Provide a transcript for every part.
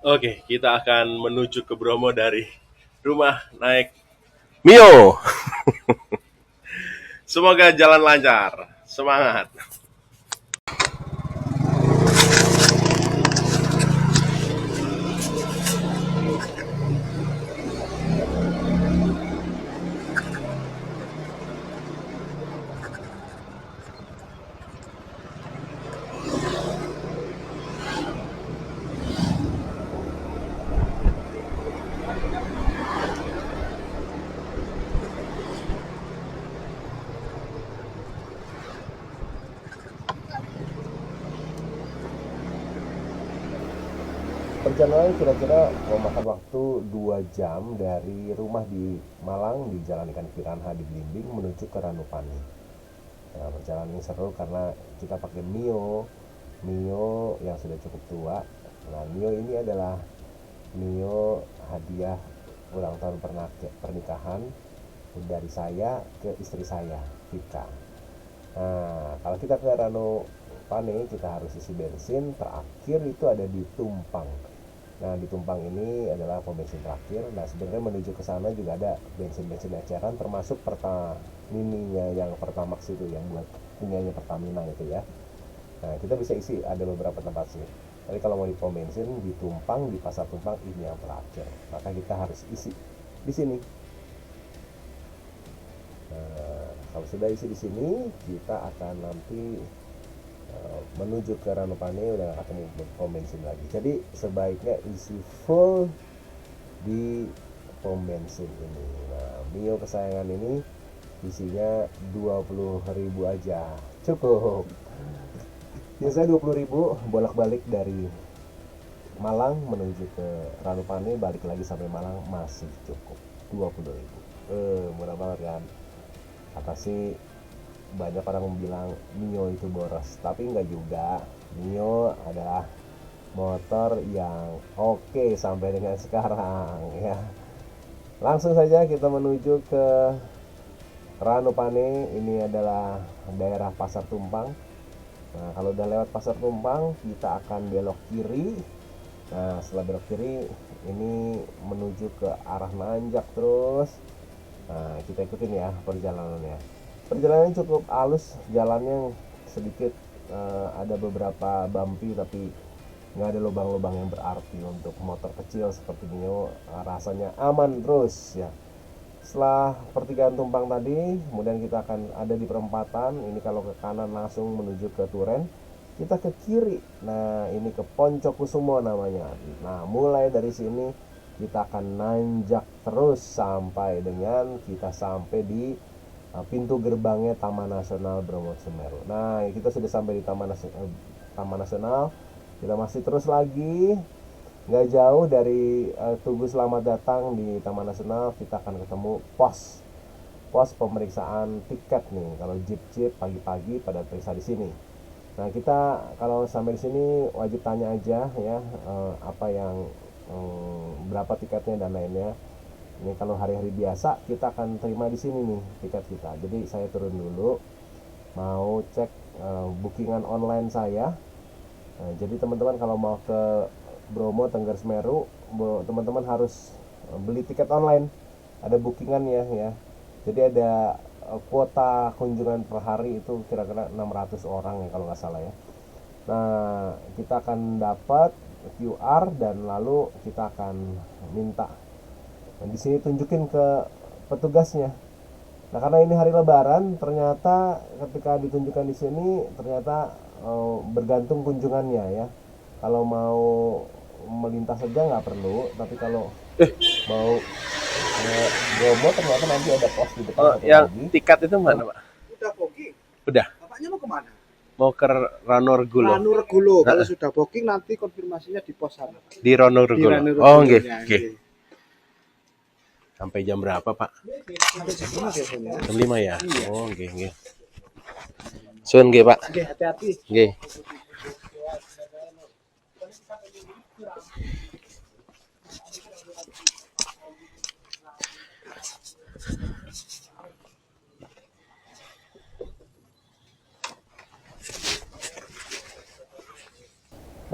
Oke, kita akan menuju ke Bromo dari rumah naik Mio. Semoga jalan lancar. Semangat. Perjalanan kira-kira memakan waktu 2 jam dari rumah di Malang di Jalan Ikan Piranha di Blimbing menuju ke Ranupani. Nah, perjalanan ini seru karena kita pakai Mio yang sudah cukup tua. Nah, Mio ini adalah Mio hadiah ulang tahun pernikahan dari saya ke istri saya, Vika. Nah, kalau kita ke Ranupane kita harus isi bensin. Terakhir itu ada di Tumpang. Nah, di Tumpang ini adalah pom bensin terakhir. Nah, sebenarnya menuju ke sana juga ada bensin-bensin eceran termasuk Pertamininya yang Pertamax itu yang buat punyanya Pertamina itu ya. Nah, kita bisa isi ada beberapa tempat sih. Tapi kalau mau di pom bensin di Tumpang, di Pasar Tumpang ini yang terakhir. Maka kita harus isi di sini. Nah, kalau sudah isi di sini, kita akan nanti menuju ke Ranupane udah gak ketemu pom bensin lagi. Jadi sebaiknya isi full di pom bensin ini. Nah, Mio kesayangan ini isinya 20.000 aja cukup. Biasanya 20.000 bolak-balik dari Malang menuju ke Ranupane, balik lagi sampai Malang masih cukup 20.000. Murah banget kan. Kata sih banyak orang bilang Mio itu boros, tapi enggak juga. Mio adalah motor yang oke sampai dengan sekarang ya. Langsung saja kita menuju ke Ranupane. Ini adalah daerah Pasar Tumpang. Nah, kalau udah lewat Pasar Tumpang, kita akan belok kiri. Nah, setelah belok kiri, ini menuju ke arah Nanjak terus. Nah, kita ikutin ya perjalanannya. Perjalanan cukup halus, jalannya sedikit ada beberapa bumpy tapi nggak ada lubang-lubang yang berarti untuk motor kecil seperti Mio. Rasanya aman terus ya. Setelah pertigaan Tumpang tadi, kemudian kita akan ada di perempatan. Ini kalau ke kanan langsung menuju ke Turen, kita ke kiri. Nah, ini ke Poncokusumo namanya. Nah, mulai dari sini kita akan nanjak terus sampai dengan kita sampai di pintu gerbangnya Taman Nasional Bromo Semeru. Nah, kita sudah sampai di Taman Nasional. Kita masih terus lagi, nggak jauh dari Tugu Selamat Datang di Taman Nasional. Kita akan ketemu pos pemeriksaan tiket nih. Kalau jeep pagi-pagi pada periksa di sini. Nah, kita kalau sampai di sini wajib tanya aja ya apa yang berapa tiketnya dan lainnya. Ini kalau hari-hari biasa kita akan terima di sini nih tiket kita. Jadi saya turun dulu mau cek bookingan online saya. Nah, jadi teman-teman kalau mau ke Bromo Tengger Semeru, teman-teman harus beli tiket online. Ada bookingannya ya. Jadi ada kuota kunjungan per hari itu kira-kira 600 orang ya kalau nggak salah ya. Nah, kita akan dapat QR dan lalu kita akan minta. Nah, di sini tunjukin ke petugasnya. Nah, karena ini hari Lebaran, ternyata ketika ditunjukkan di sini ternyata bergantung kunjungannya ya. Kalau mau melintas saja nggak perlu, tapi kalau mau Bromo ternyata nanti ada pos di depan Oh, satu yang lagi. tiket itu mana, Pak? Udah booking. Udah. Bapaknya mau kemana? Mau ke Ronorgulo. Ranu Regulo. Kalau Heeh. sudah booking nanti konfirmasinya di pos sana. Di Di Ronorgulo. Ranu Oh, nggih, Regulonya. nggih. Sampai jam berapa, Pak? Sampai jam 5 biasanya. Jam 5 ya? Oh, nggih, nggih. Sun nggih, Pak. Oke, hati-hati. Nggih.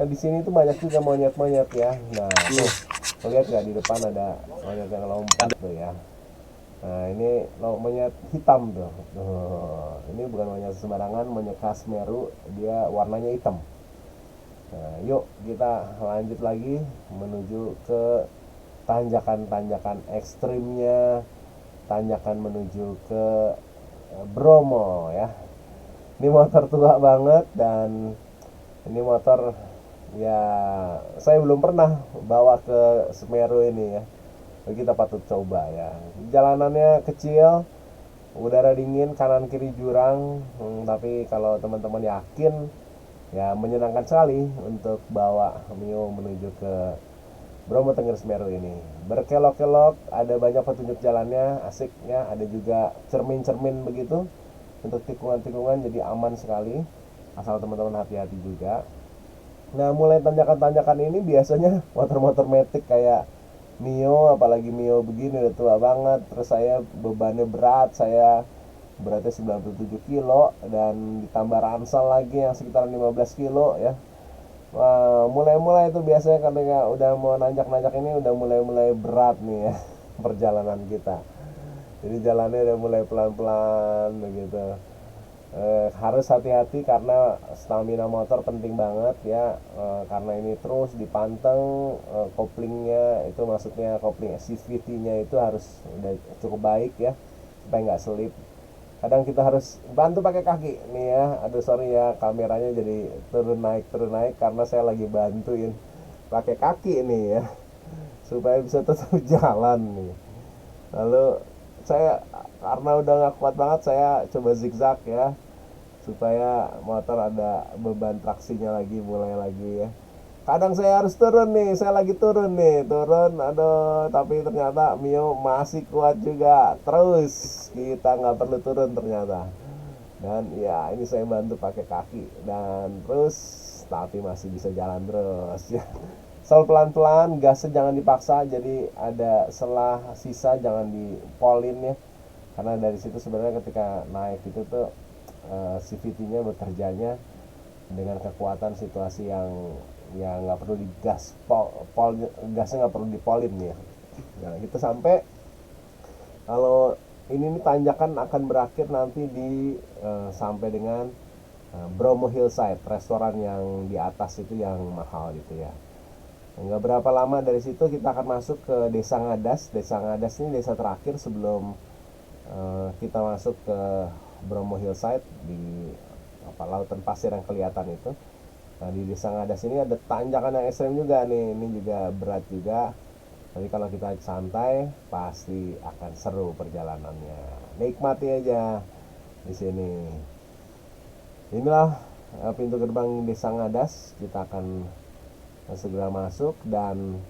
Nah di sini tuh banyak juga monyet-monyet ya. Nah tuh lihat nggak di depan ada monyet yang lompat tuh ya. Nah ini monyet hitam tuh. Ini bukan monyet sembarangan, monyet khas Meru, dia warnanya hitam. Nah, yuk kita lanjut lagi menuju ke tanjakan-tanjakan ekstrimnya, tanjakan menuju ke Bromo ya. Ini motor tua banget dan ini motor ya saya belum pernah bawa ke Semeru ini ya. Kita patut coba ya. Jalanannya kecil, udara dingin, kanan kiri jurang, tapi kalau teman-teman yakin ya menyenangkan sekali untuk bawa Mio menuju ke Bromo Tengger Semeru ini. Berkelok-kelok, ada banyak petunjuk jalannya, asiknya, ada juga cermin-cermin begitu untuk tikungan-tikungan, jadi aman sekali. Asal teman-teman hati-hati juga. Nah, mulai tanjakan-tanjakan ini biasanya motor-motor metik kayak Mio, apalagi Mio begini udah tua banget. Terus saya bebannya berat, saya beratnya 97 kilo dan ditambah ransel lagi yang sekitar 15 kilo ya. Wah, mulai-mulai itu biasanya ketika udah mau nanjak-nanjak ini udah mulai-mulai berat nih ya perjalanan kita. Jadi jalannya udah mulai pelan-pelan begitu. Harus hati-hati karena stamina motor penting banget ya, karena ini terus dipanteng, koplingnya itu maksudnya kopling CVT-nya itu harus udah cukup baik ya supaya nggak selip. Kadang kita harus bantu pakai kaki nih ya. Aduh sorry ya kameranya jadi turun naik karena saya lagi bantuin pakai kaki nih ya supaya bisa tetap jalan nih. Lalu saya karena udah nggak kuat banget saya coba zigzag ya supaya motor ada beban traksinya lagi, mulai lagi ya. Kadang saya harus turun nih, saya lagi turun aduh, tapi ternyata Mio masih kuat juga. Terus kita nggak perlu turun ternyata. Dan ya ini saya bantu pakai kaki dan terus tapi masih bisa jalan terus ya. Sel pelan-pelan, gasnya jangan dipaksa, jadi ada selah sisa jangan dipolin ya. Karena dari situ sebenarnya ketika naik itu tuh CVT-nya bekerjanya dengan kekuatan situasi yang nggak perlu digas, gasnya nggak perlu dipolin ya. Nah kita sampai kalau ini nih tanjakan akan berakhir nanti di sampai dengan Bromo Hillside, restoran yang di atas itu yang mahal gitu ya. Nggak berapa lama dari situ kita akan masuk ke Desa Ngadas. Desa Ngadas ini desa terakhir sebelum kita masuk ke Bromo Hillside di lautan pasir yang kelihatan itu. Nah di Desa Ngadas ini ada tanjakan yang ekstrem juga nih, ini juga berat juga. Tapi kalau kita santai pasti akan seru perjalanannya. Nikmati aja di sini. Inilah pintu gerbang Desa Ngadas. Kita akan segera masuk dan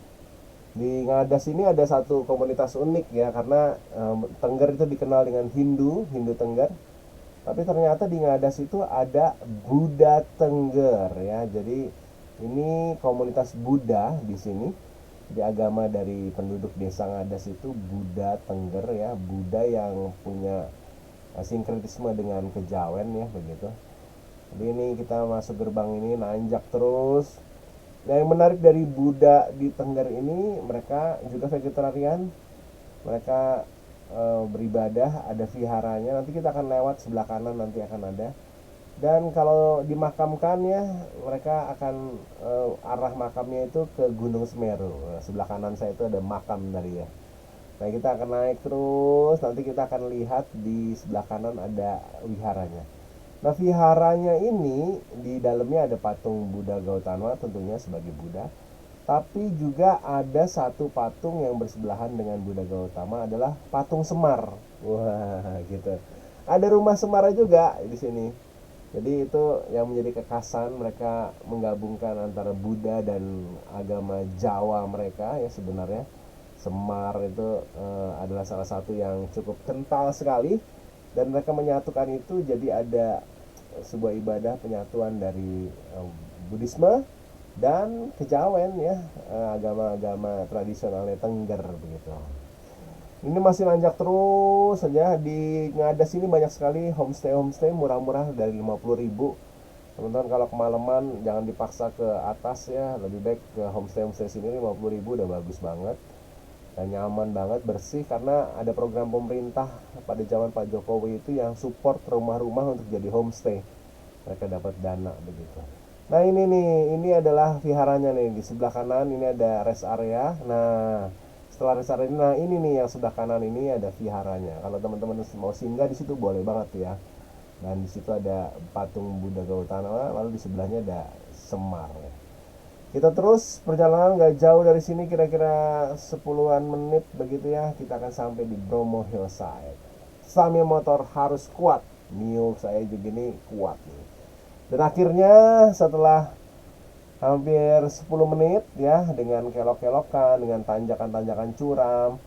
di Ngadas ini ada satu komunitas unik ya karena Tengger itu dikenal dengan Hindu Tengger. Tapi ternyata di Ngadas itu ada Buddha Tengger ya. Jadi ini komunitas Buddha di sini. Di agama dari penduduk desa Ngadas itu Buddha Tengger ya, Buddha yang punya sinkretisme dengan kejawen ya begitu. Jadi ini kita masuk gerbang ini nanjak terus. Nah yang menarik dari Buddha di Tengger ini mereka juga vegetarian. Mereka beribadah, ada viharanya. Nanti kita akan lewat sebelah kanan nanti akan ada. Dan kalau dimakamkan ya mereka akan arah makamnya itu ke Gunung Semeru. Nah, sebelah kanan saya itu ada makam dari ya. Nah kita akan naik terus, nanti kita akan lihat di sebelah kanan ada viharanya. Nah viharanya ini di dalamnya ada patung Buddha Gautama tentunya sebagai Buddha. Tapi juga ada satu patung yang bersebelahan dengan Buddha Gautama adalah patung Semar. Wah gitu. Ada rumah Semar juga di sini. Jadi itu yang menjadi kekhasan mereka menggabungkan antara Buddha dan agama Jawa mereka ya sebenarnya. Semar itu adalah salah satu yang cukup kental sekali dan mereka menyatukan itu jadi ada sebuah ibadah penyatuan dari Buddhisme dan kejawen ya, agama-agama tradisionalnya Tengger begitu. Ini masih nanjak terus saja. Di Ngadas ini banyak sekali homestay murah-murah dari 50.000 Teman-teman kalau kemalaman jangan dipaksa ke atas ya, lebih baik ke homestay sini 50.000 udah bagus banget dan nyaman banget, bersih, karena ada program pemerintah pada zaman Pak Jokowi itu yang support rumah-rumah untuk jadi homestay. Mereka dapat dana begitu. Nah ini nih, ini adalah viharanya nih. Di sebelah kanan ini ada rest area. Nah setelah rest area ini, nah ini nih yang sebelah kanan ini ada viharanya. Kalau teman-teman mau singgah di situ boleh banget ya. Dan di situ ada patung Buddha Gautama, lalu di sebelahnya ada Semar. Kita terus perjalanan nggak jauh dari sini, kira-kira 10-an menit begitu ya. Kita akan sampai di Bromo Hillside. Stamina motor harus kuat. Mio saya juga ini kuat nih. Dan akhirnya setelah hampir 10 menit ya, dengan kelok-kelokan, dengan tanjakan-tanjakan curam,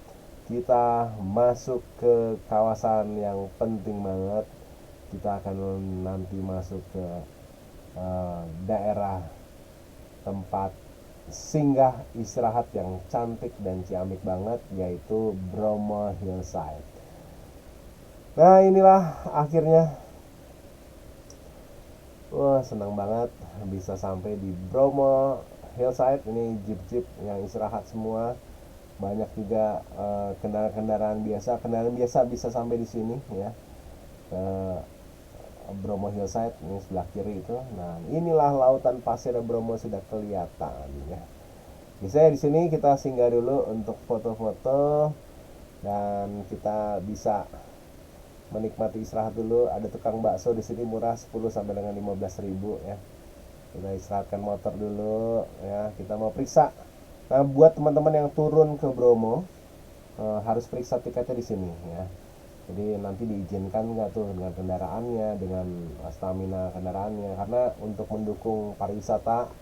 kita masuk ke kawasan yang penting banget. Kita akan nanti masuk ke daerah tempat singgah istirahat yang cantik dan ciamik banget, yaitu Bromo Hillside. Nah inilah akhirnya. Wah senang banget bisa sampai di Bromo Hillside. Ini jeep-jeep yang istirahat semua. Banyak juga kendaraan-kendaraan biasa. Kendaraan biasa bisa sampai di sini ya. Bromo Hillside ini sebelah kiri itu. Nah inilah lautan pasir Bromo sudah kelihatan ya. Biasanya di sini kita singgah dulu untuk foto-foto dan kita bisa menikmati istirahat dulu. Ada tukang bakso di sini murah, 10 sampai dengan 15.000 ya. Kita istirahatkan motor dulu ya. Kita mau periksa. Nah, buat teman-teman yang turun ke Bromo harus periksa tiketnya di sini ya. Jadi nanti diizinkan nggak tuh dengan kendaraannya, dengan stamina kendaraannya, karena untuk mendukung pariwisata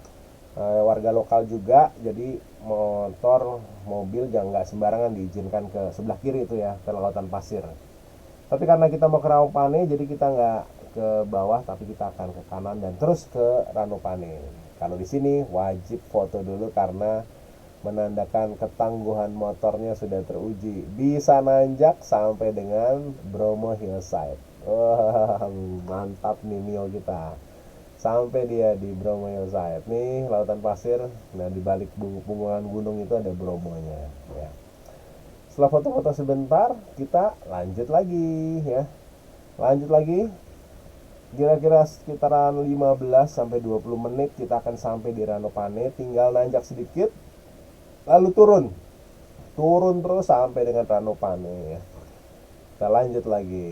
warga lokal juga. Jadi motor, mobil jangan nggak sembarangan diizinkan ke sebelah kiri itu ya, ke lautan pasir. Tapi karena kita mau ke Ranupane, jadi kita nggak ke bawah, tapi kita akan ke kanan dan terus ke Ranupane. Kalau di sini wajib foto dulu karena menandakan ketangguhan motornya sudah teruji. Bisa nanjak sampai dengan Bromo Hillside. Wah, mantap nih Mio kita. Sampai dia di Bromo Hillside. Nih lautan pasir. Nah di balik punggungan gunung itu ada Bromonya. Ya. Setelah foto-foto sebentar, kita lanjut lagi ya. Lanjut lagi. Kira-kira sekitaran 15 sampai 20 menit kita akan sampai di Ranupane. Tinggal nanjak sedikit, lalu turun. Turun terus sampai dengan Ranupane ya. Kita lanjut lagi.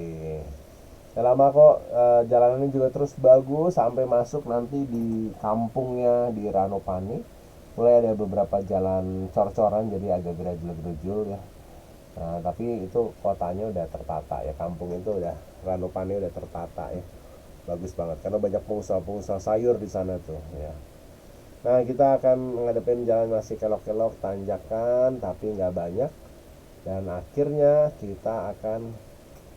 Gak lama kok, jalanannya juga terus bagus sampai masuk nanti di kampungnya di Ranupane. Mulai ada beberapa jalan cor-coran, jadi agak gerajul-gerajul ya. Nah, tapi itu kotanya udah tertata ya, kampung itu udah, Ranupane udah tertata ya, bagus banget karena banyak pengusaha-pengusaha sayur di sana tuh ya. Nah kita akan ngadepin jalan masih kelok-kelok, tanjakan tapi nggak banyak, dan akhirnya kita akan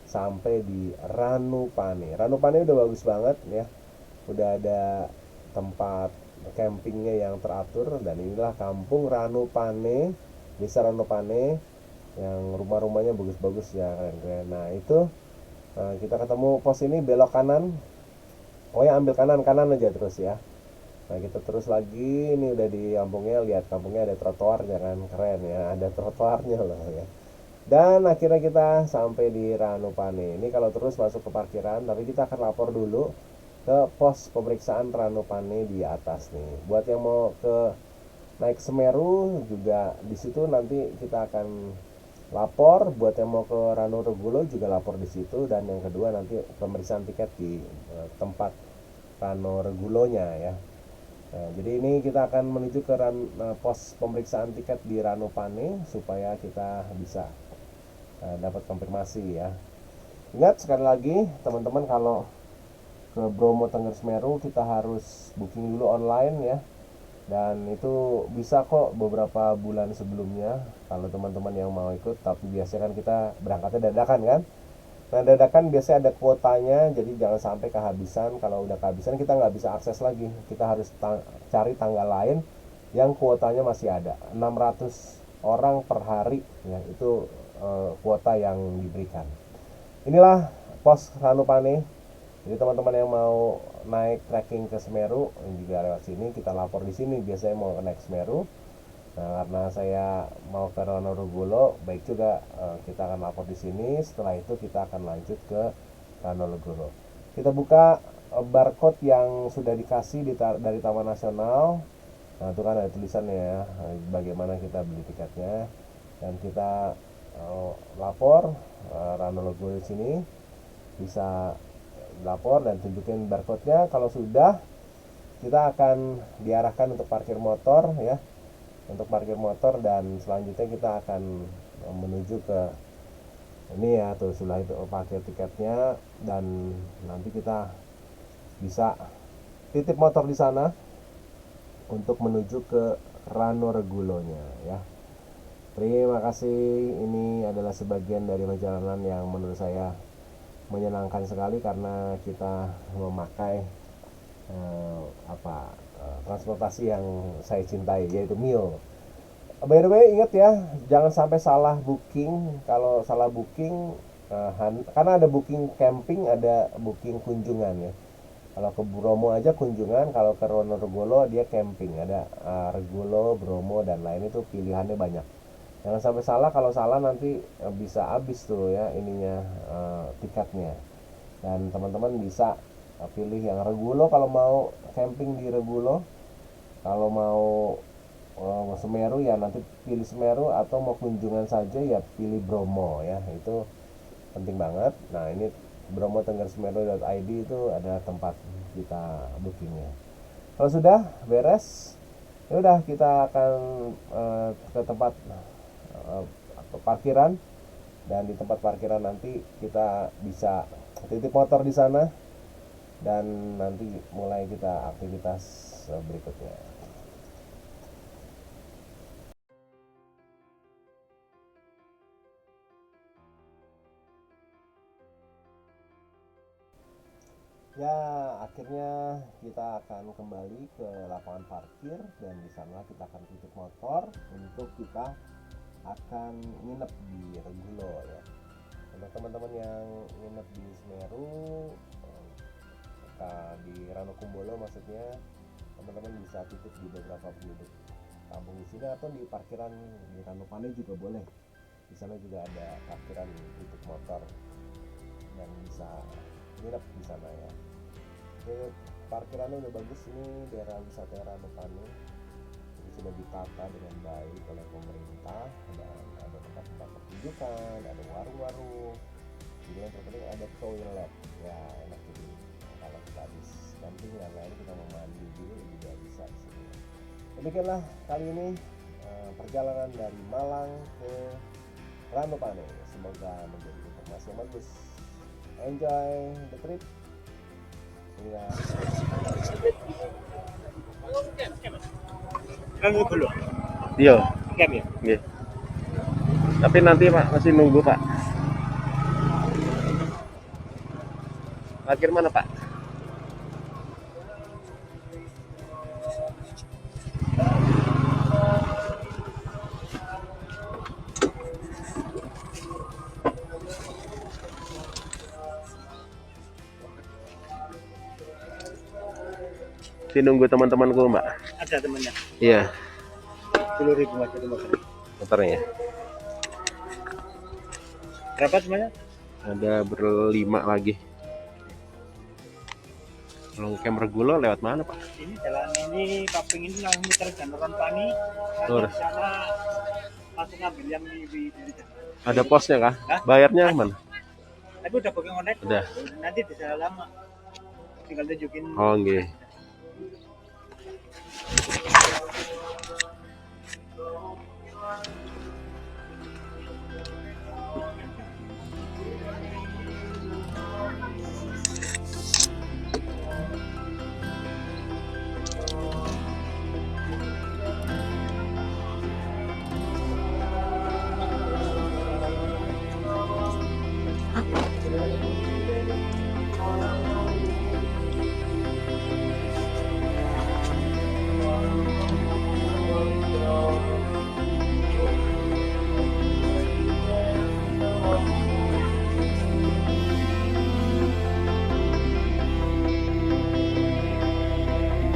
sampai di Ranupane. Ranupane udah bagus banget ya, udah ada tempat campingnya yang teratur, dan inilah kampung Ranupane, desa Ranupane yang rumah-rumahnya bagus-bagus ya, keren-keren. Nah itu kita ketemu pos ini, belok kanan. Oh ya, ambil kanan aja terus ya. Nah kita terus lagi, ini udah di kampungnya, lihat kampungnya ada trotoarnya kan, keren ya, ada trotoarnya loh ya. Dan akhirnya kita sampai di Ranupane. Ini kalau terus masuk ke parkiran, tapi kita akan lapor dulu ke pos pemeriksaan Ranupane di atas nih. Buat yang mau ke naik Semeru juga di situ nanti kita akan lapor. Buat yang mau ke Ranu-Regulo juga lapor di situ. Dan yang kedua nanti pemeriksaan tiket di tempat Ranu-Regulonya ya. Nah, jadi ini kita akan menuju ke pos pemeriksaan tiket di Ranupane supaya kita bisa dapat konfirmasi ya. Ingat sekali lagi teman-teman, kalau ke Bromo Tengger Semeru kita harus booking dulu online ya. Dan itu bisa kok beberapa bulan sebelumnya kalau teman-teman yang mau ikut. Tapi biasanya kan kita berangkatnya dadakan kan. Nah dadakan biasanya ada kuotanya, jadi jangan sampai kehabisan. Kalau udah kehabisan kita nggak bisa akses lagi. Kita harus cari tanggal lain yang kuotanya masih ada. 600 orang per hari ya, itu kuota yang diberikan. Inilah pos Ranupane. Jadi teman-teman yang mau naik trekking ke Semeru juga lewat sini, kita lapor di sini. Biasanya mau naik Semeru. Nah, karena saya mau ke Ranonegoro, baik juga kita akan lapor di sini. Setelah itu kita akan lanjut ke Ranonegoro. Kita buka barcode yang sudah dikasih dari Taman Nasional. Nah, itu kan ada tulisannya ya, bagaimana kita beli tiketnya. Dan kita lapor Ranonegoro di sini, bisa lapor dan tunjukin barcode-nya. Kalau sudah, kita akan diarahkan untuk parkir motor ya, untuk parkir motor, dan selanjutnya kita akan menuju ke ini ya, tuh sudah itu parkir tiketnya, dan nanti kita bisa titip motor di sana untuk menuju ke Ranonegoro-nya ya. Terima kasih. Ini adalah sebagian dari perjalanan yang menurut saya menyenangkan sekali karena kita memakai transportasi yang saya cintai, yaitu Mio. By the way, ingat ya, jangan sampai salah booking. Kalau salah booking, karena ada booking camping, ada booking kunjungan ya. Kalau ke Bromo aja kunjungan, kalau ke Ranonegoro dia camping. Ada Regolo, Bromo, dan lain, itu pilihannya banyak. Jangan sampai salah. Kalau salah nanti bisa habis tuh ya ininya, tiketnya. Dan teman-teman bisa pilih yang Regolo kalau mau camping di Regolo. Kalau mau Semeru ya nanti pilih Semeru, atau mau kunjungan saja ya pilih Bromo ya. Itu penting banget. Nah, ini bromo-tenggarsemeru.id itu ada tempat kita bookingnya. Kalau sudah beres, ya udah kita akan ke tempat parkiran, dan di tempat parkiran nanti kita bisa titip motor di sana, dan nanti mulai kita aktivitas berikutnya. Ya, akhirnya kita akan kembali ke lapangan parkir, dan di sana kita akan titip motor untuk kita akan nginep di Regolo ya. Untuk teman-teman yang nginep di Semeru, di Ranokubolo maksudnya, teman-teman bisa titip di beberapa penduduk kampung di sini, atau di parkiran di Ranupane juga boleh. Di sana juga ada parkiran titip motor dan bisa nginep di sana ya. Jadi parkirannya udah bagus. Ini daerah wisata Ranupane, ini sudah ditata dengan baik oleh pemerintah, dan ada tempat-tempat pertunjukan, ada warung-warung. Jadi yang terpenting ada toilet ya, enak. Jadi kalau kita habis camping dan lain, kita mau mandi dulu juga bisa di sini. Demikianlah kali ini perjalanan dari Malang ke Ranupane. Semoga menjadi informasi yang bagus. Enjoy the trip. Iya. Ranonegoro. Iya, Camp ya. nggih. Tapi nanti Pak masih nunggu Pak. Parkir mana Pak? Masih nunggu teman-temanku Mbak. Ada temannya. Iya, 10.000 aja motornya. motornya. Berapa semuanya? Ada berlima lagi. Kalau camp Regolo lewat mana Pak? Ini jalan ini Paping ini langsung muter Danau Ranupane. Tur. Di sana langsung ambil yang di Ada posnya kah? Hah? Bayarnya mana? Tapi udah booking online. Udah. Nanti di sana lama. Tinggal tunjukin. Oh nggih.